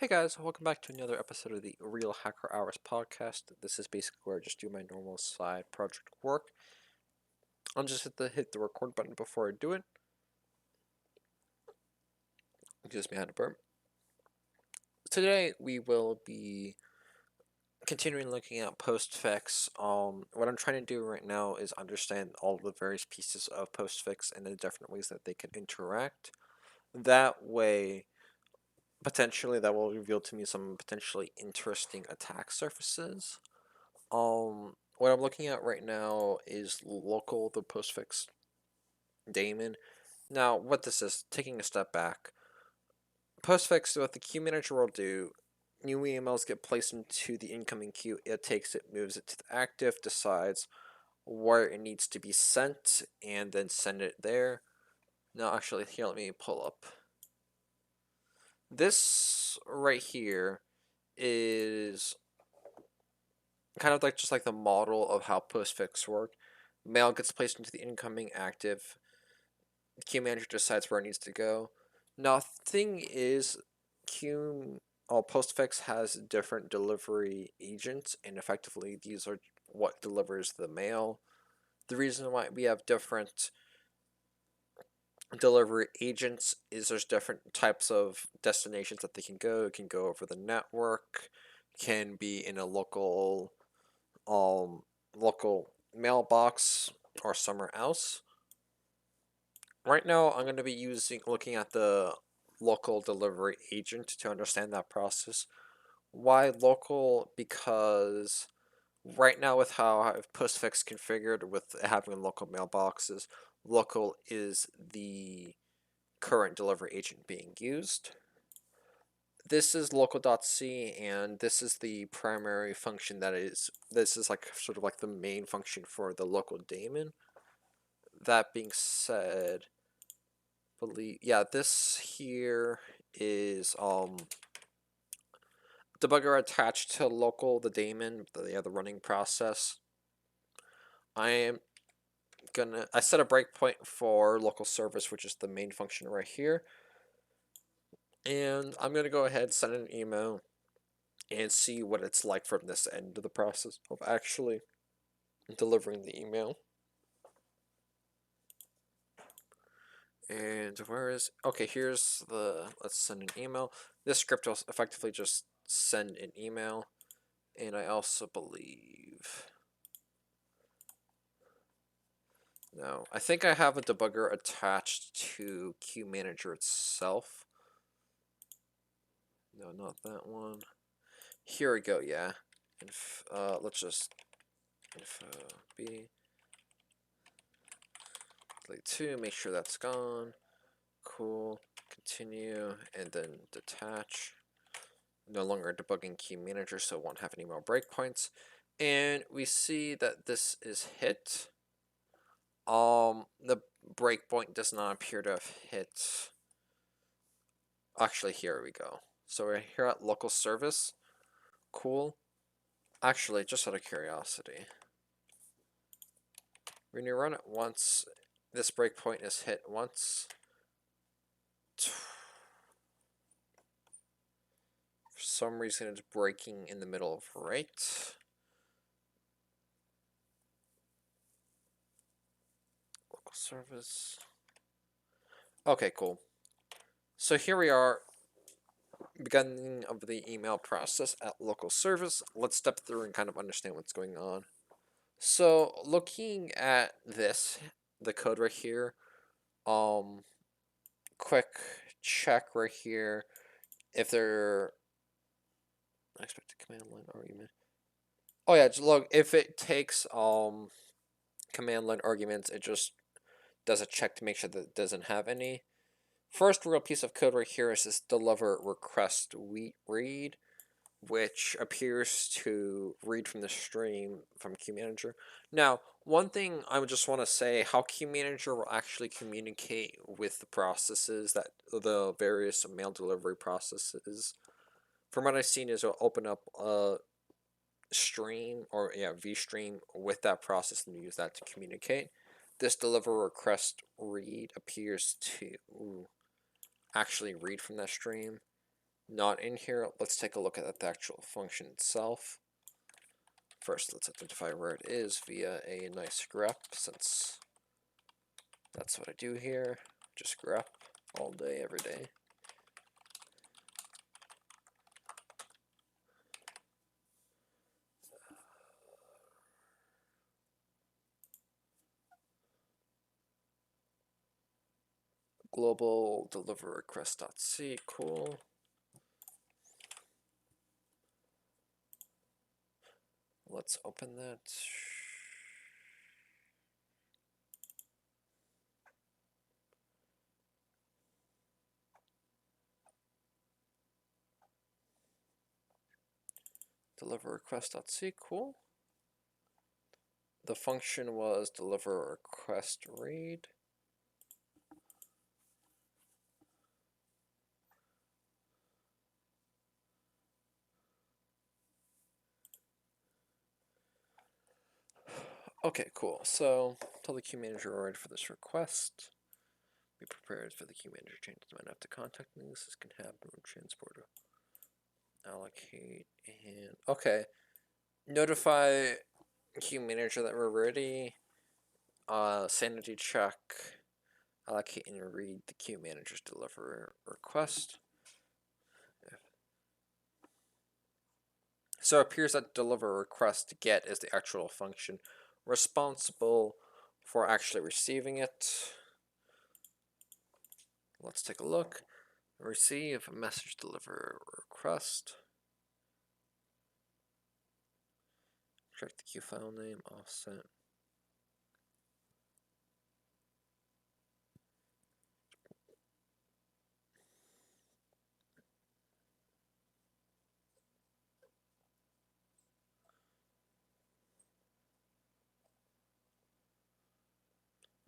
Hey guys, welcome back to another episode of the Real Hacker Hours podcast. This is basically where I just do my normal side project work. I'm just hit the record button before I do it. Excuse me, I had to burp. Today we will be continuing looking at Postfix. What I'm trying to do right now is understand all the various pieces of Postfix and the different ways that they can interact. That way, potentially, that will reveal to me some potentially interesting attack surfaces. What I'm looking at right now is local, the postfix daemon. Now, what this is, taking a step back, postfix, what the queue manager will do, new emails get placed into the incoming queue, it takes it, moves it to the active, decides where it needs to be sent, and then send it there. Now, actually, here, let me pull up. This right here is kind of like just like the model of how postfix work. Mail gets placed into the incoming active. The queue manager decides where it needs to go. Now, thing is, postfix has different delivery agents, and effectively these are what delivers the mail. The reason why we have different delivery agents is there's different types of destinations that they can go. It can go over the network, can be in a local mailbox or somewhere else. Right now, I'm going to be looking at the local delivery agent to understand that process. Why local? Because right now, with how I have Postfix configured with having local mailboxes, local is the current delivery agent being used. This is local.c, and this is the primary function this is like sort of like the main function for the local daemon. That being said, this here is debugger attached to local, the daemon, the running process. I set a breakpoint for local service, which is the main function right here. And I'm gonna go ahead, send an email, and see what it's like from this end of the process of actually delivering the email. And here's let's send an email. This script will effectively just send an email. And I also believe, no, I think I have a debugger attached to Queue Manager itself. No, not that one. Here we go, yeah. Let's just info B. Delete 2, make sure that's gone. Cool. Continue, and then detach. No longer debugging Queue Manager, so it won't have any more breakpoints. And we see that this is hit. The breakpoint does not appear to have hit. Actually, here we go. So we're here at local service. Cool. Actually, just out of curiosity, when you run it once, this breakpoint is hit once. For some reason, it's breaking in the middle of right. Local service. Okay, cool. So here we are, beginning of the email process at local service. Let's step through and kind of understand what's going on. So looking at this, the code right here, quick check right here if they're unexpected command line argument. Oh yeah, just look, if it takes command line arguments, it just does a check to make sure that it doesn't have any. First real piece of code right here is this deliver request read, which appears to read from the stream from Queue Manager. Now, one thing I would just want to say, how Queue Manager will actually communicate with the processes, that the various mail delivery processes. From what I've seen is it'll open up a stream, or vStream with that process and use that to communicate. This deliver request read appears to actually read from that stream. not in here. Let's take a look at the actual function itself. First, let's identify where it is via a nice grep, since that's what I do here. Just grep all day, every day. Global deliver request.c, cool. Let's open that. Deliver request.c, cool. The function was deliver request read. Okay, cool. So tell the queue manager we're ready for this request. Be prepared for the queue manager changes might have to contact me. This can happen when transporter allocate and okay. Notify queue manager that we're ready. Sanity check. Allocate and read the queue manager's deliver request. So it appears that deliver request get is the actual function responsible for actually receiving it. Let's take a look. Receive message deliver request. Check the queue file name offset.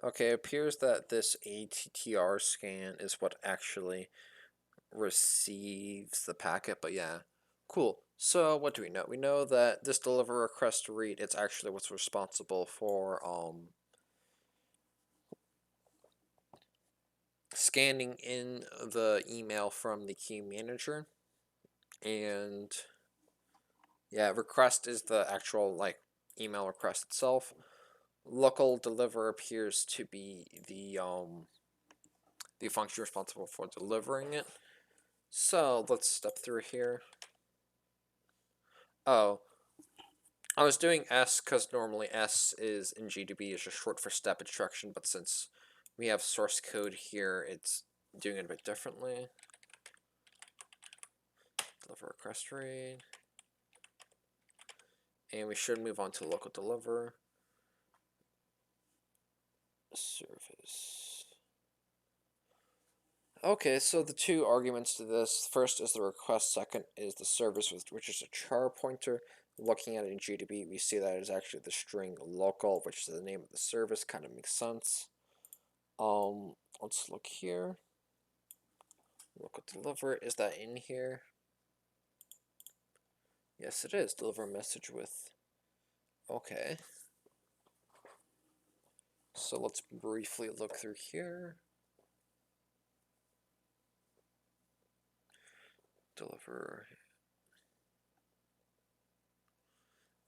Okay, it appears that this ATTR scan is what actually receives the packet, but yeah, cool. So what do we know? We know that this deliver request read, it's actually what's responsible for scanning in the email from the queue manager, and yeah, request is the actual like email request itself. Local deliver appears to be the function responsible for delivering it. So let's step through here. Oh, I was doing S because normally S is in GDB is just short for step instruction, but since we have source code here, it's doing it a bit differently. Deliver request read. And we should move on to local deliver. Service. Okay, so the two arguments to this, first is the request, second is the service, which is a char pointer. Looking at it in GDB, we see that it is actually the string local, which is the name of the service, kind of makes sense. Let's look here. Local deliver, is that in here? Yes, it is. Deliver a message with. Okay. So let's briefly look through here. Deliver.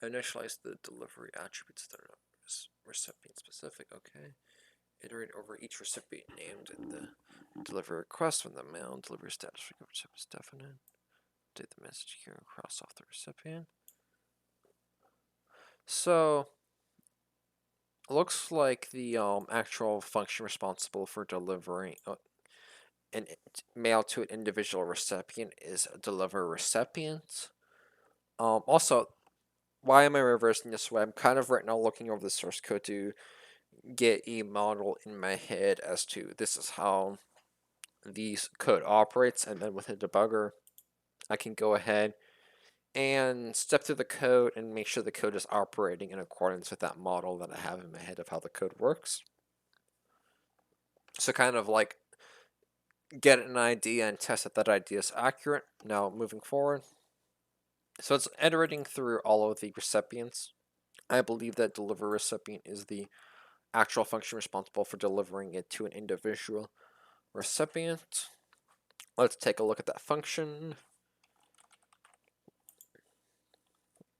Initialize the delivery attributes that are recipient specific. Okay. Iterate over each recipient named in the delivery request when the mail and delivery status for recipient is definite. Update the message here and cross off the recipient. So looks like the actual function responsible for delivering an mail to an individual recipient is deliver recipient. Also, why am I reversing this way? I'm kind of right now looking over the source code to get a model in my head as to this is how these code operates, and then with a debugger, I can go ahead and step through the code and make sure the code is operating in accordance with that model that I have in my head of how the code works. So kind of like get an idea and test that that idea is accurate. Now moving forward. So it's iterating through all of the recipients. I believe that deliver recipient is the actual function responsible for delivering it to an individual recipient. let's take a look at that function.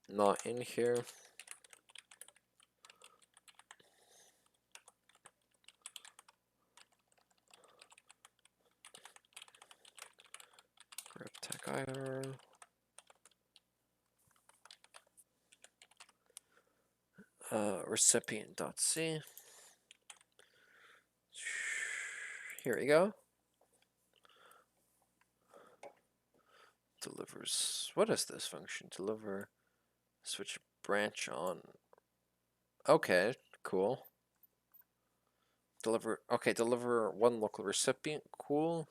Not in here. Grab tech iron. Recipient.c. Here we go. Delivers. What is this function? Deliver. Switch branch on. Okay, cool. Deliver. Okay, deliver one local recipient. Cool.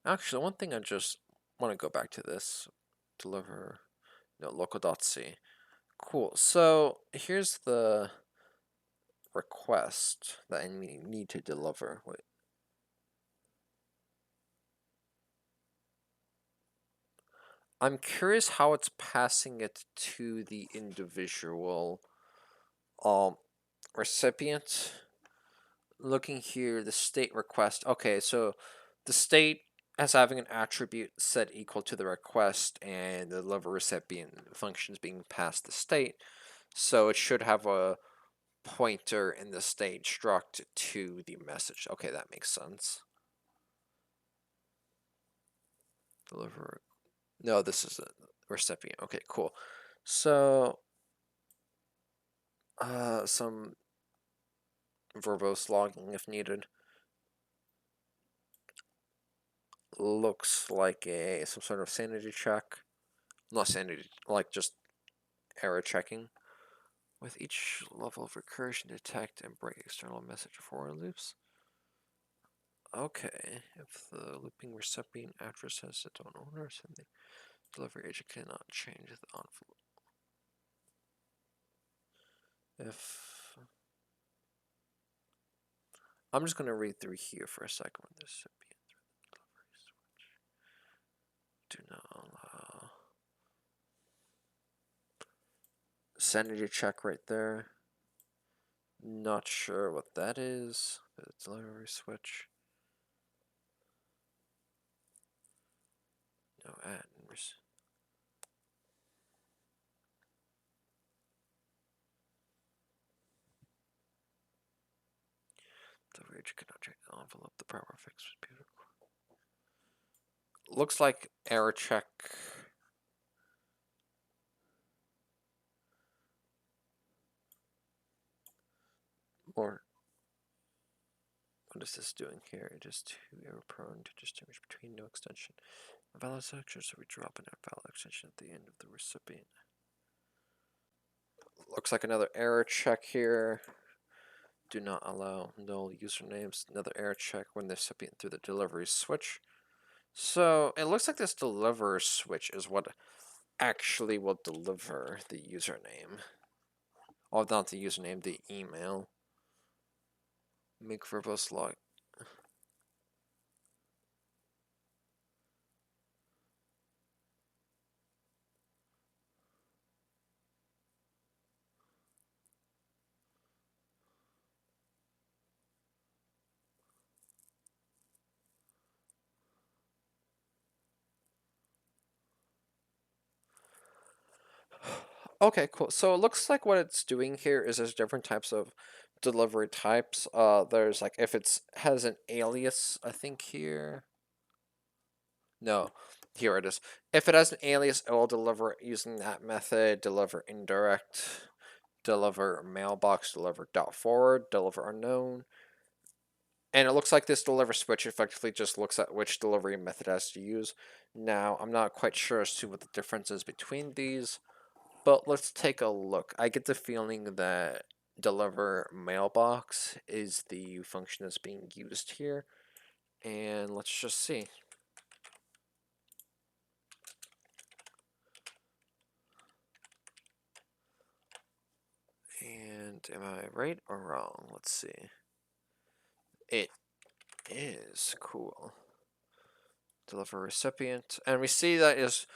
Actually, one thing I just want to go back to this. Deliver. No, local.c. Cool. So here's the request that I need to deliver. Wait. I'm curious how it's passing it to the individual recipient. Looking here, the state request. Okay, so the state as having an attribute set equal to the request, and the deliver recipient function is being passed the state. So it should have a pointer in the state struct to the message. Okay, that makes sense. Deliver. No, this is a recipient. Okay, cool. So, some verbose logging if needed. Looks like some sort of sanity check. Not sanity, like just error checking. With each level of recursion, detect and break external message for loops. Okay, if the looping recipient address has its own owner, then the delivery agent cannot change the envelope. If I'm just gonna read through here for a second with the recipient delivery switch. Do not allow sanity check right there. Not sure what that is. The delivery switch. No add. The rage cannot change the envelope. The power fix was beautiful. Looks like error check. Or what is this doing here? It is too error prone to distinguish between no extension. A valid section, so we drop an invalid extension at the end of the recipient. Looks like another error check here. Do not allow null usernames. Another error check when the recipient through the delivery switch. So it looks like this deliver switch is what actually will deliver the username. Oh, not the username, the email. Make verbose log. Okay, cool. So it looks like what it's doing here is there's different types of delivery types. There's like if it's has an alias, I think here. No, here it is. If it has an alias, it will deliver using that method. Deliver indirect, deliver mailbox, deliver dot forward, deliver unknown. And it looks like this deliver switch effectively just looks at which delivery method has to use. Now, I'm not quite sure as to what the difference is between these. But let's take a look. I get the feeling that deliver mailbox is the function that's being used here. And let's just see. And am I right or wrong? Let's see. It is cool. Deliver recipient. And we see that is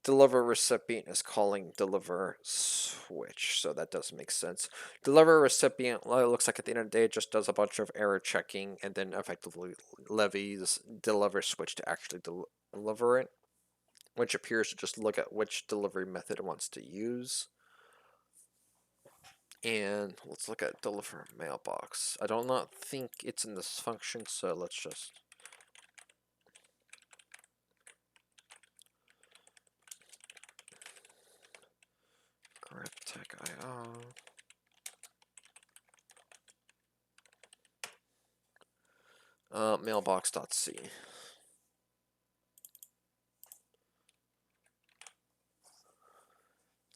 deliver recipient is calling deliver switch, so that does make sense. Deliver recipient, well, it looks like at the end of the day it just does a bunch of error checking and then effectively levies deliver switch to actually deliver it, which appears to just look at which delivery method it wants to use. And let's look at deliver mailbox. I do not think it's in this function, so let's just grab tech.io. Mailbox.c.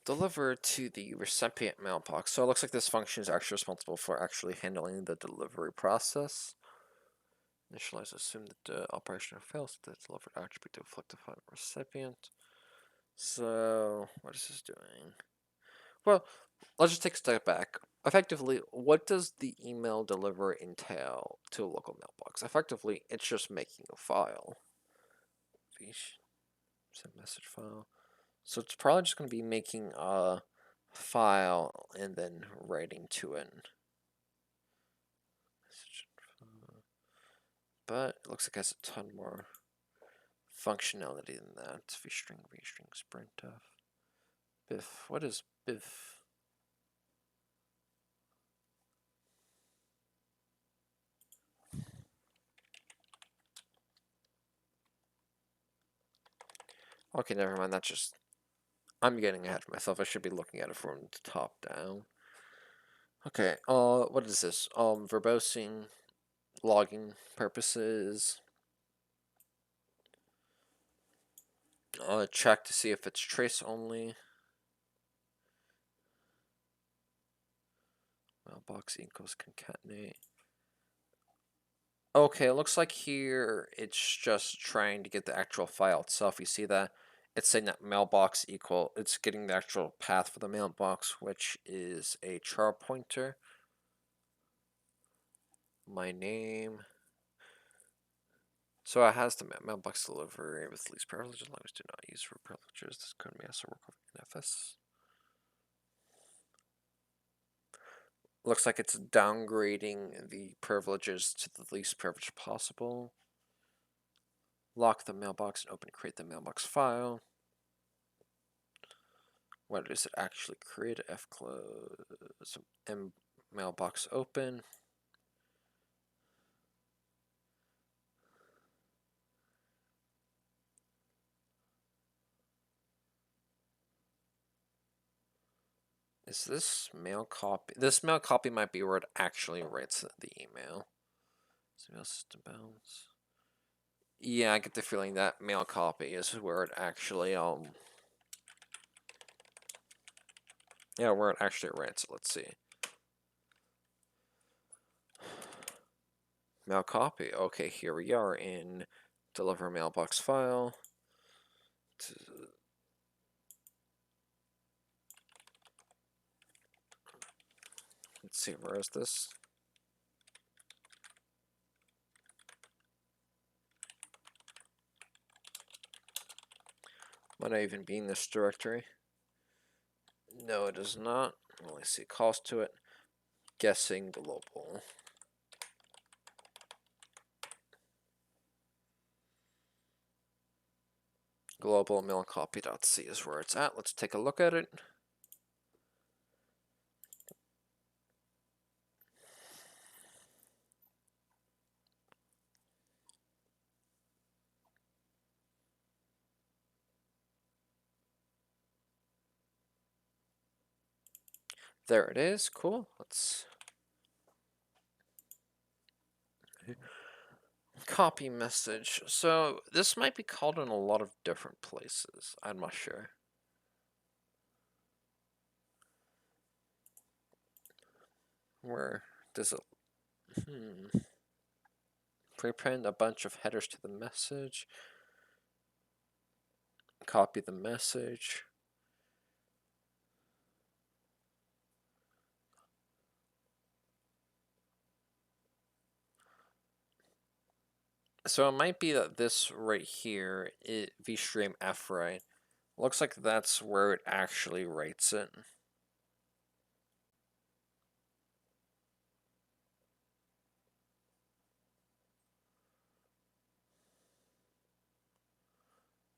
Deliver to the recipient mailbox. So it looks like this function is actually responsible for actually handling the delivery process. Initialize, assume that the operation fails, the delivered attribute to reflect upon the recipient. So what is this doing? Well, let's just take a step back. Effectively, what does the email deliver entail to a local mailbox? Effectively, it's just making a file. Send message file. So it's probably just going to be making a file and then writing to it. But it looks like it has a ton more functionality than that. vstring, printf, biff. What is biff? Okay, never mind. That's just, I'm getting ahead of myself. I should be looking at it from the top down. Okay. What is this? Verbosing, logging purposes. Check to see if it's trace only. Mailbox equals concatenate. Okay, it looks like here it's just trying to get the actual file itself. You see that? It's saying that mailbox equal, it's getting the actual path for the mailbox, which is a char pointer. My name. So it has the mailbox delivery with least privileges. Language do not use for privileges. This code may also work with NFS. Looks like it's downgrading the privileges to the least privilege possible. Lock the mailbox and create the mailbox file. What does it actually create? F close, M mailbox open. Is this mail copy? This mail copy might be where it actually writes the email. Mail system bounds. Yeah, I get the feeling that mail copy is where it actually yeah, where it actually writes. Let's see. Mail copy. Okay, here we are in deliver mailbox file. Let's see, where is this? Might not even be in this directory. No, it is not. Well, I see calls to it. Guessing global. Global mailcopy.c is where it's at. Let's take a look at it. There it is. Cool. Let's copy message. So this might be called in a lot of different places. I'm not sure. Where does it? Prepend a bunch of headers to the message. Copy the message. So it might be that this right here, vstream f right, Looks like that's where it actually rates it.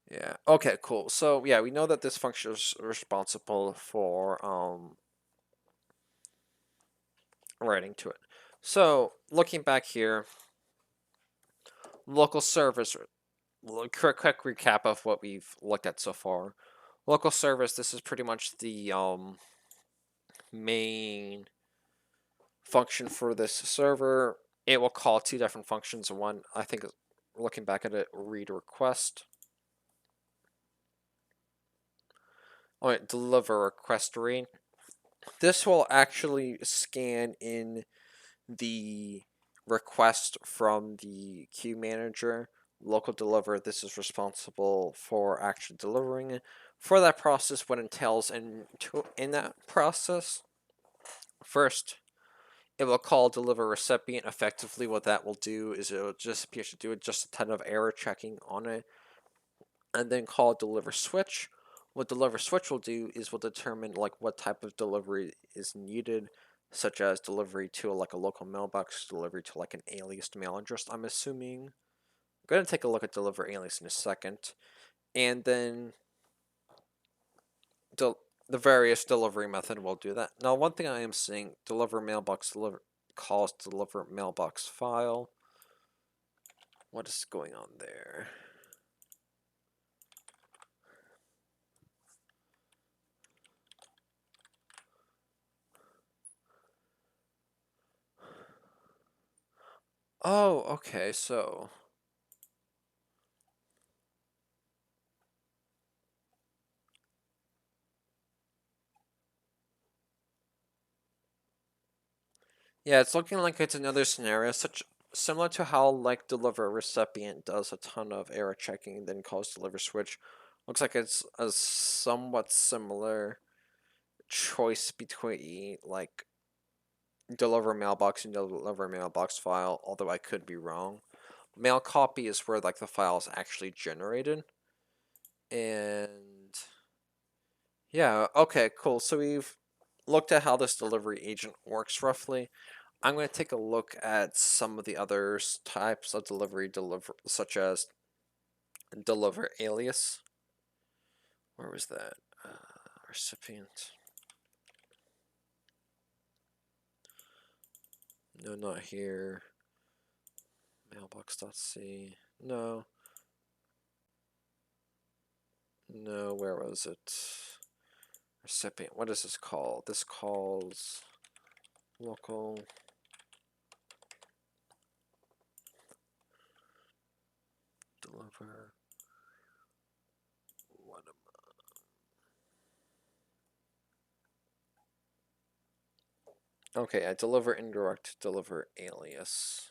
Yeah. Okay, cool. So yeah, we know that this function is responsible for writing to it. So looking back here, local service. Quick recap of what we've looked at so far. Local service. This is pretty much the main function for this server. It will call two different functions. One, I think, looking back at it, read request. Oh, wait, deliver request read. This will actually scan in the request from the queue manager. Local deliver, this is responsible for actually delivering it. For that process, what entails in that process, first, it will call deliver recipient. Effectively, what that will do is it will just appear to do just a ton of error checking on it, and then call deliver switch. What deliver switch will do is will determine like what type of delivery is needed, such as delivery to like a local mailbox, delivery to like an aliased mail address. I'm assuming. I'm gonna take a look at deliver alias in a second, and then the various delivery method will do that. Now, one thing I am seeing, deliver mailbox deliver calls deliver mailbox file. What is going on there? Oh, okay, so yeah, it's looking like it's another scenario, such similar to how like deliver recipient does a ton of error checking, then calls deliver switch. Looks like it's a somewhat similar choice between like deliver mailbox and deliver mailbox file, although I could be wrong. Mail copy is where like the file is actually generated. And yeah, okay, cool. So we've looked at how this delivery agent works roughly. I'm going to take a look at some of the other types of deliver, such as deliver alias. Where was that? Recipient. No, not here. Mailbox.c. No. No, where was it? Recipient. What is this called? This calls local deliver. What am Okay, I deliver indirect, deliver alias.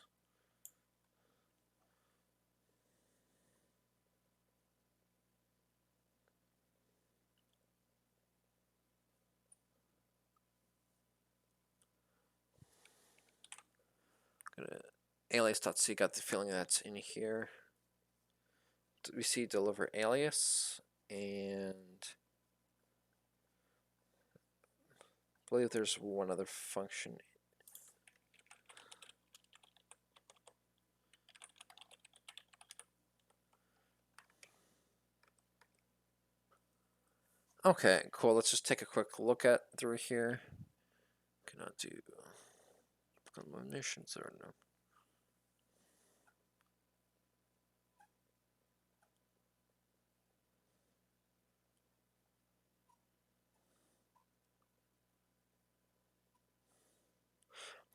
Gonna alias.c, got the feeling that's in here. We see deliver alias, and I believe there's one other function. Okay, cool. Let's just take a quick look at through here. Cannot do eliminations or no.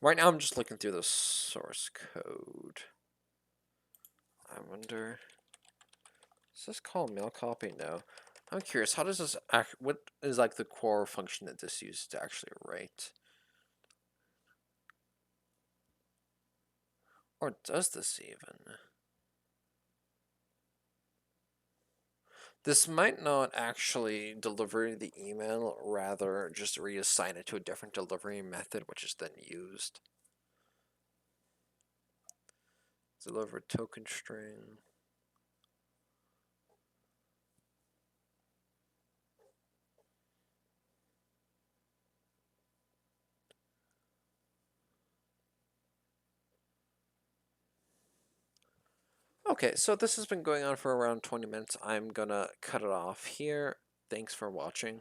Right now, I'm just looking through the source code. I wonder. Is this called mail copy? No. I'm curious. How does this act? What is like the core function that this uses to actually write? Or does this even? This might not actually deliver the email, rather just reassign it to a different delivery method, which is then used. Deliver token string. Okay, so this has been going on for around 20 minutes. I'm gonna cut it off here. Thanks for watching.